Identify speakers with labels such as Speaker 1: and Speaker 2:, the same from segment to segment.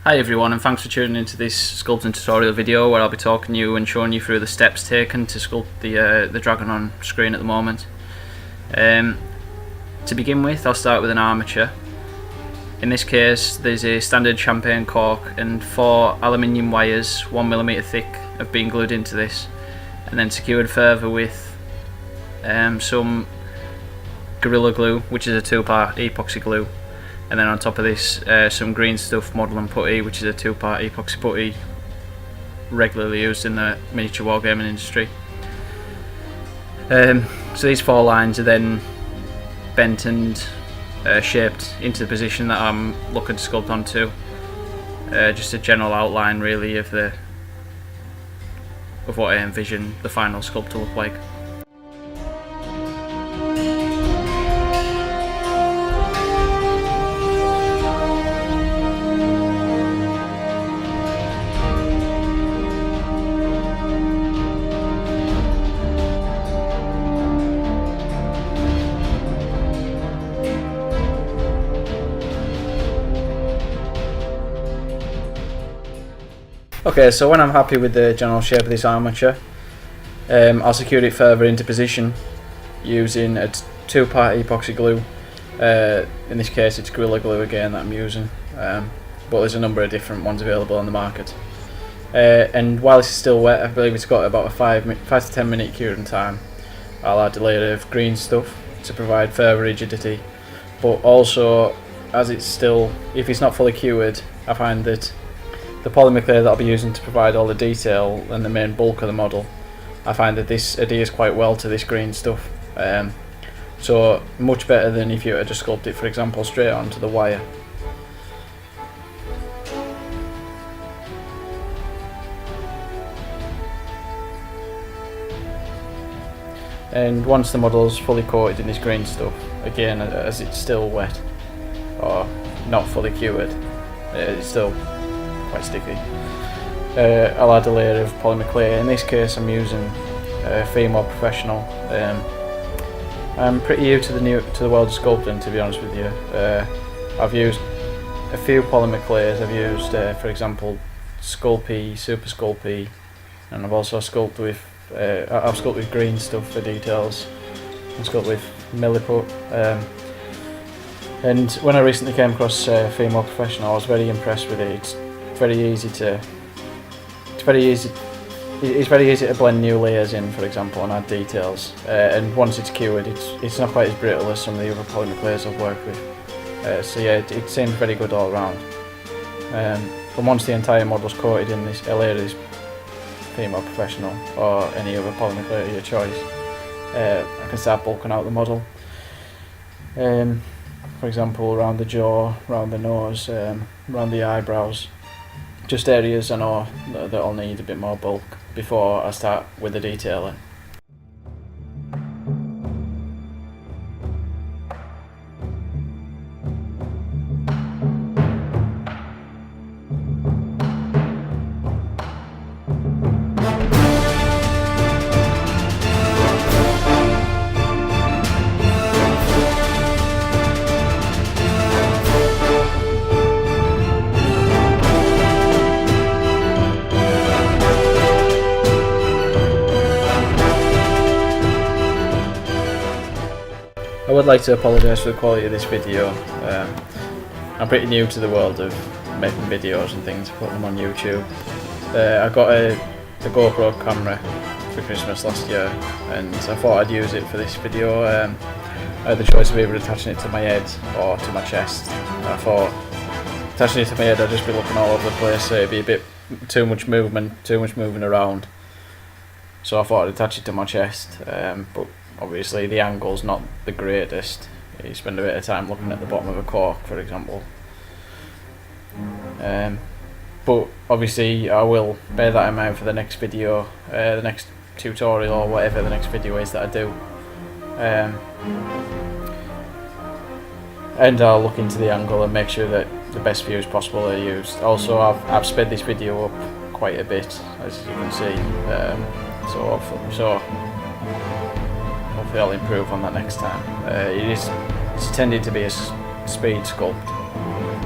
Speaker 1: Hi everyone, and thanks for tuning into this sculpting tutorial video where I'll be talking you and showing you through the steps taken to sculpt the dragon on screen at the moment. To begin with, I'll start with an armature. In this case, there's a standard champagne cork and 4 aluminium wires 1mm thick have been glued into this and then secured further with some Gorilla Glue, which is a 2-part epoxy glue. And then on top of this, some green stuff model and putty, which is a 2-part epoxy putty regularly used in the miniature wargaming industry. So these 4 lines are then bent and shaped into the position that I'm looking to sculpt onto. Just a general outline really of what I envision the final sculpt to look like. Okay, so when I'm happy with the general shape of this armature, I'll secure it further into position using a 2-part epoxy glue. In this case it's Gorilla Glue again that I'm using, but there's a number of different ones available on the market. And while this is still wet, I believe it's got about a 5 to 10 minute curing time. I'll add a layer of green stuff to provide further rigidity, but also as it's still, if it's not fully cured, I find that the polymer clay that I'll be using to provide all the detail and the main bulk of the model, I find that this adheres quite well to this green stuff. So much better than if you were to just sculpt it, for example, straight onto the wire. And once the model's fully coated in this green stuff, again as it's still wet or not fully cured, it's still quite sticky, I'll add a layer of polymer clay. In this case I'm using Fimo Professional. I'm pretty new to the world of sculpting, to be honest with you. I've used a few polymer clays. I've used for example Sculpted, Super Sculpted, and I've also sculpted with I've sculpted with green stuff for details and sculpted with milliput. And when I recently came across Fimo Professional, I was very impressed with it. It's very easy to blend new layers in, for example, and add details. And once it's cured, it's not quite as brittle as some of the other polymer clays I've worked with. So yeah, it seems very good all around. And once the entire model's coated in this layer of this Fimo Professional or any other polymer clay of your choice, I can start bulking out the model. For example, around the jaw, around the nose, around the eyebrows. Just areas I know that'll need a bit more bulk before I start with the detailing. I would like to apologise for the quality of this video. I'm pretty new to the world of making videos and things, putting them on YouTube. I got a GoPro camera for Christmas last year and I thought I'd use it for this video. I had the choice of either attaching it to my head or to my chest. I thought attaching it to my head I'd just be looking all over the place, so it'd be a bit too much moving around. So I thought I'd attach it to my chest, but obviously the angle's not the greatest. You spend a bit of time looking at the bottom of a cork, for example. But obviously I will bear that in mind for the next video, the next tutorial or whatever the next video is that I do. And I'll look into the angle and make sure that the best views possible are used. Also I've sped this video up quite a bit, as you can see. So hopefully I'll improve on that next time. It's intended to be a speed sculpt,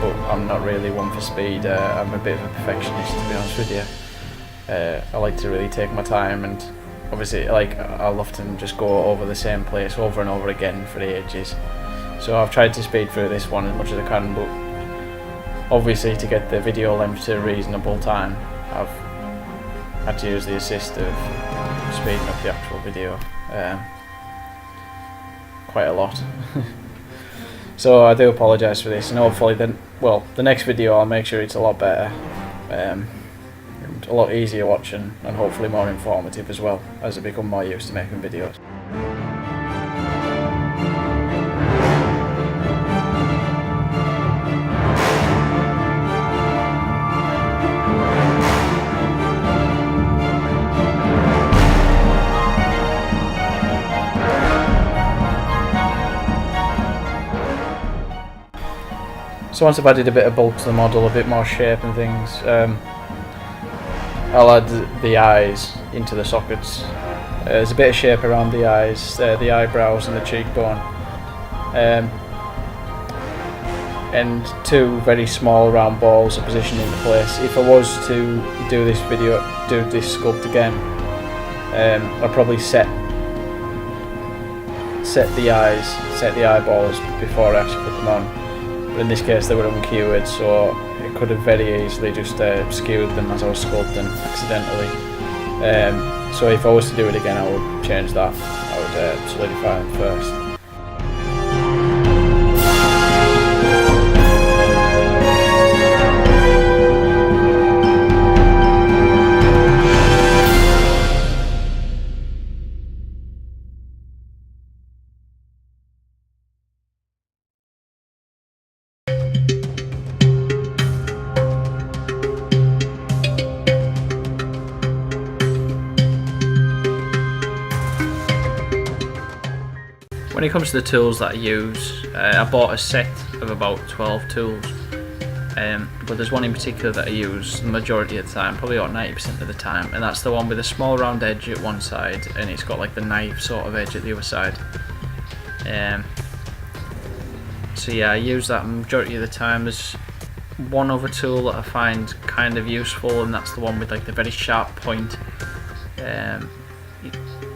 Speaker 1: but I'm not really one for speed. I'm a bit of a perfectionist, to be honest with you. I like to really take my time, and obviously I'll often just go over the same place over and over again for ages. So I've tried to speed through this one as much as I can, but obviously to get the video length to a reasonable time, I've had to use the assist of speeding up the actual video quite a lot. So I do apologise for this, and hopefully the next video I'll make sure it's a lot better, and a lot easier watching, and hopefully more informative as well, as I become more used to making videos. So once I've added a bit of bulk to the model, a bit more shape and things, I'll add the eyes into the sockets. There's a bit of shape around the eyes, the eyebrows and the cheekbone, and two very small round balls are positioned into place. If I was to do this sculpt again, I'd probably set the eyeballs before I actually put them on. But in this case they were uncured, so it could have very easily just skewed them as I was sculpting accidentally. So if I was to do it again, I would change that. I would solidify them first. When it comes to the tools that I use, I bought a set of about 12 tools, but there's one in particular that I use the majority of the time, probably about 90% of the time, and that's the one with a small round edge at one side, and it's got like the knife sort of edge at the other side. So yeah, I use that majority of the time. There's one other tool that I find kind of useful, and that's the one with like the very sharp point.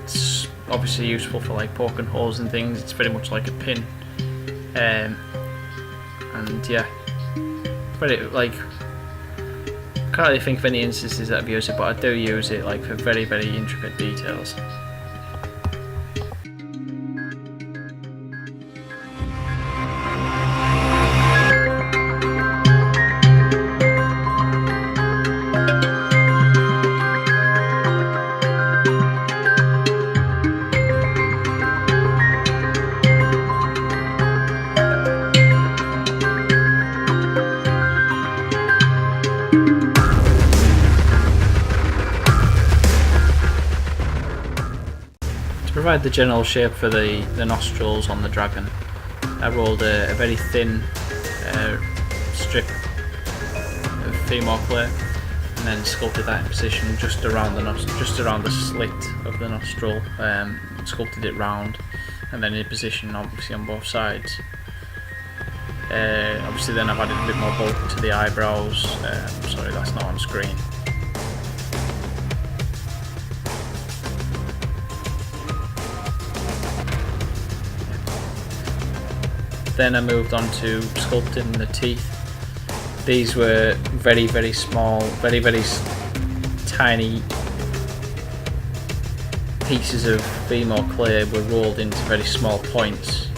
Speaker 1: It's obviously useful for like poking holes and things. It's very much like a pin, and yeah, but it like can't really think of any instances that I've used it, but I do use it like for very, very intricate details. To provide the general shape for the nostrils on the dragon, I rolled a very thin strip of Fimo clay and then sculpted that in position just around the slit of the nostril, sculpted it round and then in position obviously on both sides. Obviously then I've added a bit more bulk to the eyebrows. Sorry, that's not on screen. Then I moved on to sculpting the teeth. These were very, very small, very, very tiny pieces of Fimo clay were rolled into very small points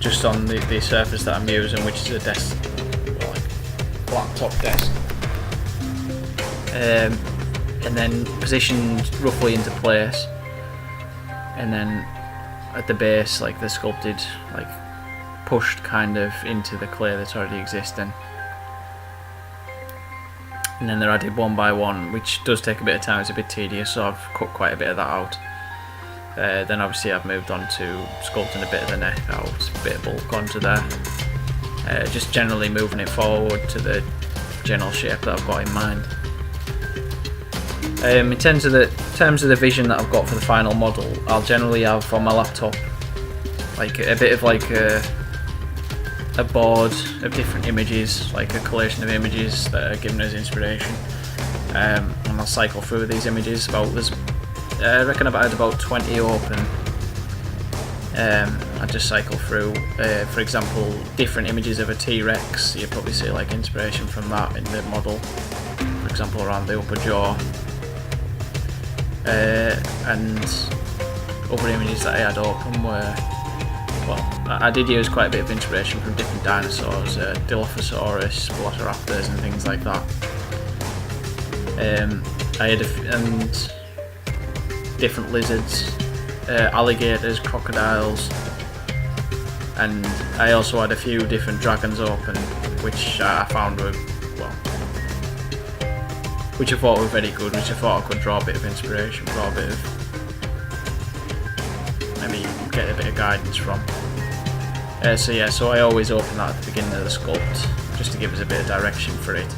Speaker 1: just on the surface that I'm using, which is a desk, like flat top desk, and then positioned roughly into place, and then at the base, like the sculpted, like pushed kind of into the clay that's already existing, and then they're added one by one, which does take a bit of time. It's a bit tedious, so I've cut quite a bit of that out. Then obviously I've moved on to sculpting a bit of the neck out, a bit of bulk onto there, just generally moving it forward to the general shape that I've got in mind. In terms of the vision that I've got for the final model, I'll generally have on my laptop like a bit of like a board of different images, like a collation of images that are given as inspiration, and I'll cycle through these images. I reckon I had about 20 open. I just cycle through, for example, different images of a T-Rex. You probably see like inspiration from that in the model, for example around the upper jaw, and other images that I had open were, well, I did use quite a bit of inspiration from different dinosaurs, Dilophosaurus, Velociraptors and things like that. I had and different lizards, alligators, crocodiles, and I also had a few different dragons open, which I found were, well, which I thought were very good, which I thought I could draw a bit of inspiration for, a bit of, maybe get a bit of guidance from. So I always open that at the beginning of the sculpt, just to give us a bit of direction for it.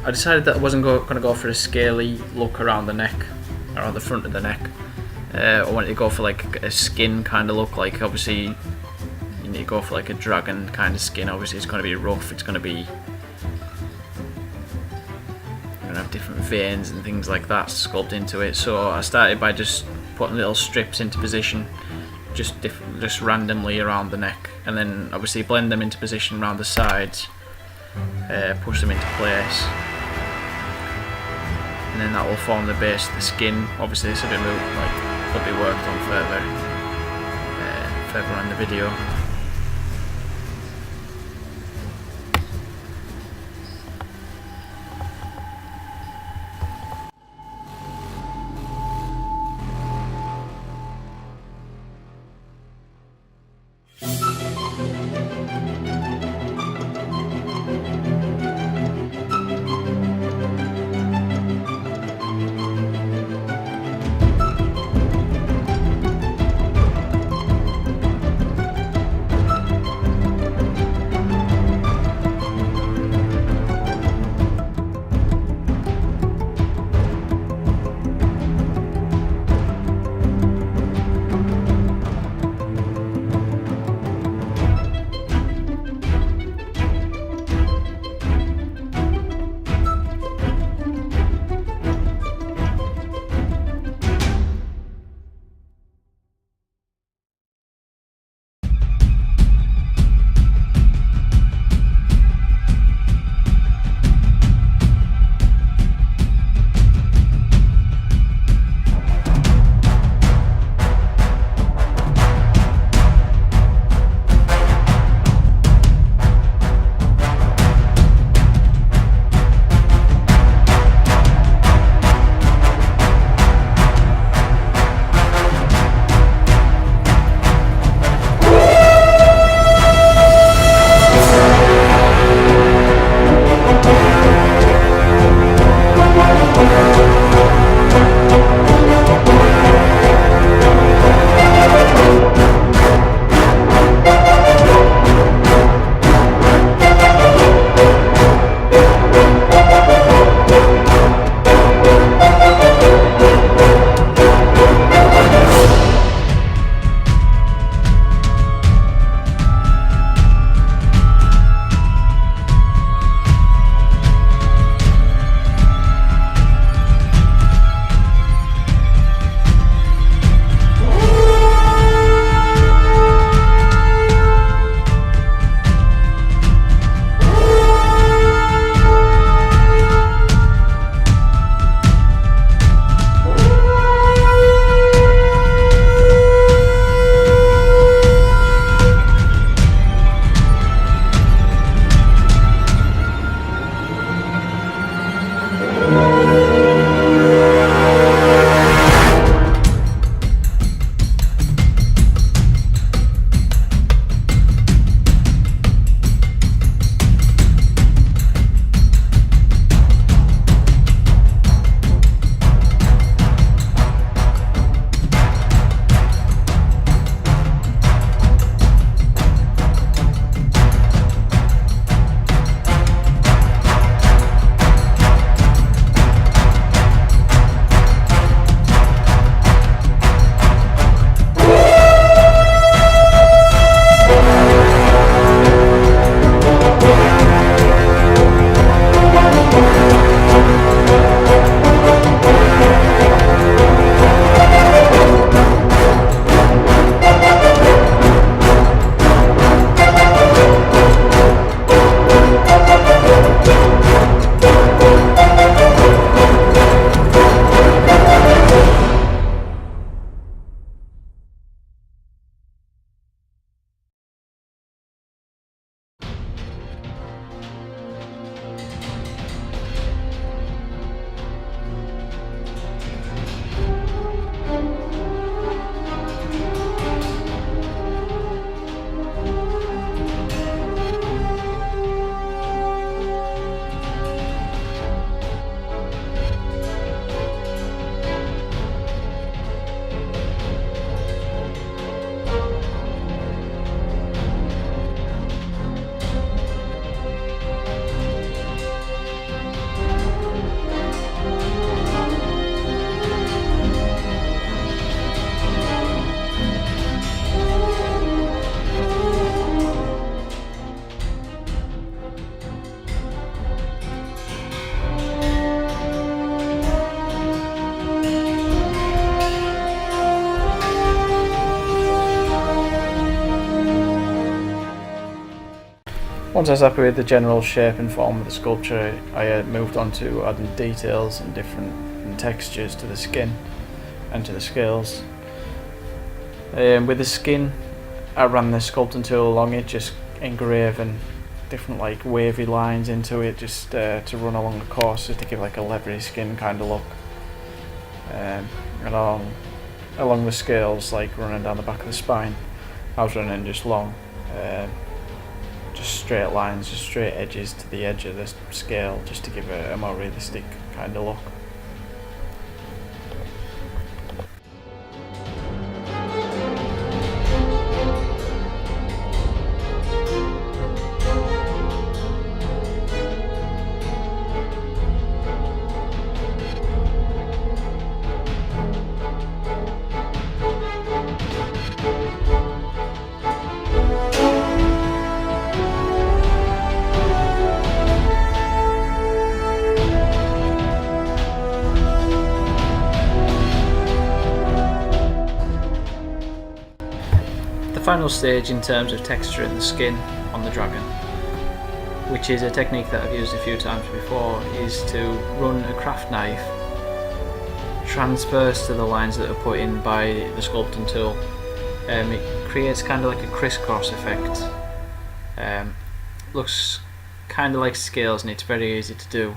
Speaker 1: I decided that I wasn't going to go for a scaly look around the neck, around the front of the neck. I wanted to go for like a skin kind of look. Like obviously you need to go for like a dragon kind of skin. Obviously it's going to be rough, it's going to be, have different veins and things like that sculpt into it. So I started by just putting little strips into position, just randomly around the neck, and then obviously blend them into position around the sides, push them into place, and then that will form the base of the skin. Obviously this will be could be worked on further on in the video. Once I was happy with the general shape and form of the sculpture, I moved on to adding details and different textures to the skin and to the scales. With the skin, I ran the sculpting tool along it, just engraving different like wavy lines into it, just to run along the course, just to give like a leathery skin kind of look. And along the scales, like running down the back of the spine, I was running just long, just straight lines, just straight edges to the edge of the scale, just to give a more realistic kind of look. The final stage in terms of texturing the skin on the dragon, which is a technique that I've used a few times before, is to run a craft knife transverse to the lines that are put in by the sculpting tool. It creates kind of like a crisscross effect. Looks kind of like scales, and it's very easy to do.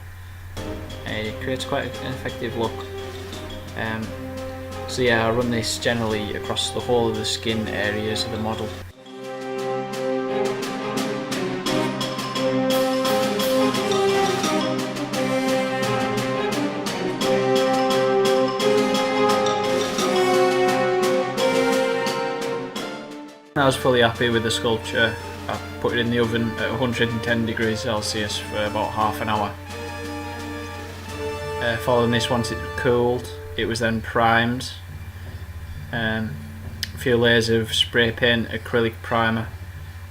Speaker 1: It creates quite an effective look. So yeah, I run this generally across the whole of the skin areas of the model. I was fully happy with the sculpture. I put it in the oven at 110 degrees Celsius for about half an hour. Following this, once it cooled, it was then primed. A few layers of spray paint acrylic primer,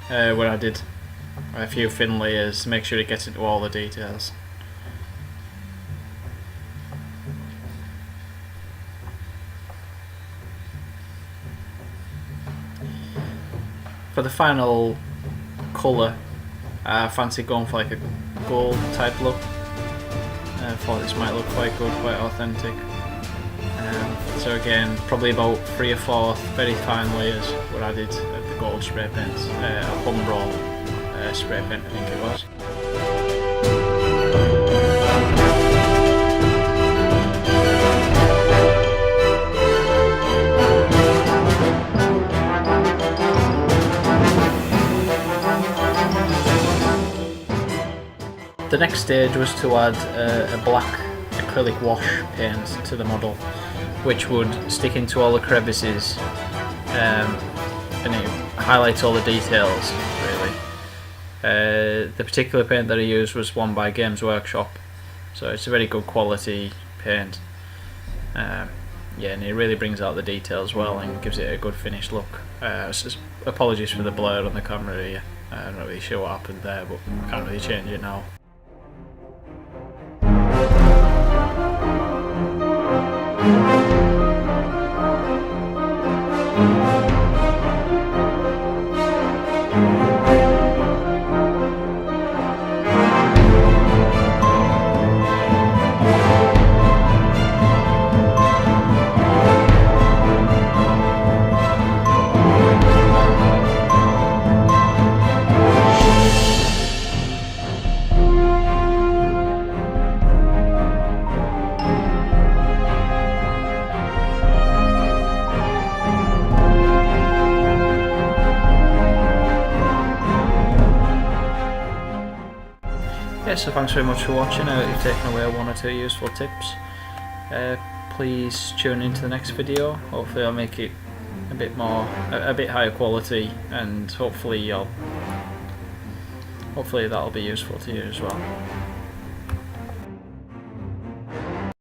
Speaker 1: where I did a few thin layers to make sure it gets into all the details. For the final colour, I fancied going for like a gold type look. I thought this might look quite good, quite authentic. So again, probably about 3 or 4 very fine layers were added of the gold spray paint, a Umbral spray paint I think it was. The next stage was to add a black acrylic wash paint to the model, which would stick into all the crevices, and it highlights all the details really. The particular paint that I used was one by Games Workshop, so it's a very good quality paint. Yeah, and it really brings out the details well and gives it a good finished look. Apologies for the blur on the camera here, I'm not really sure what happened there, but I can't really change it now. So thanks very much for watching. I hope you've taken away 1 or 2 useful tips. Please tune into the next video. Hopefully I'll make it a bit higher quality, and hopefully that'll be useful to you as well.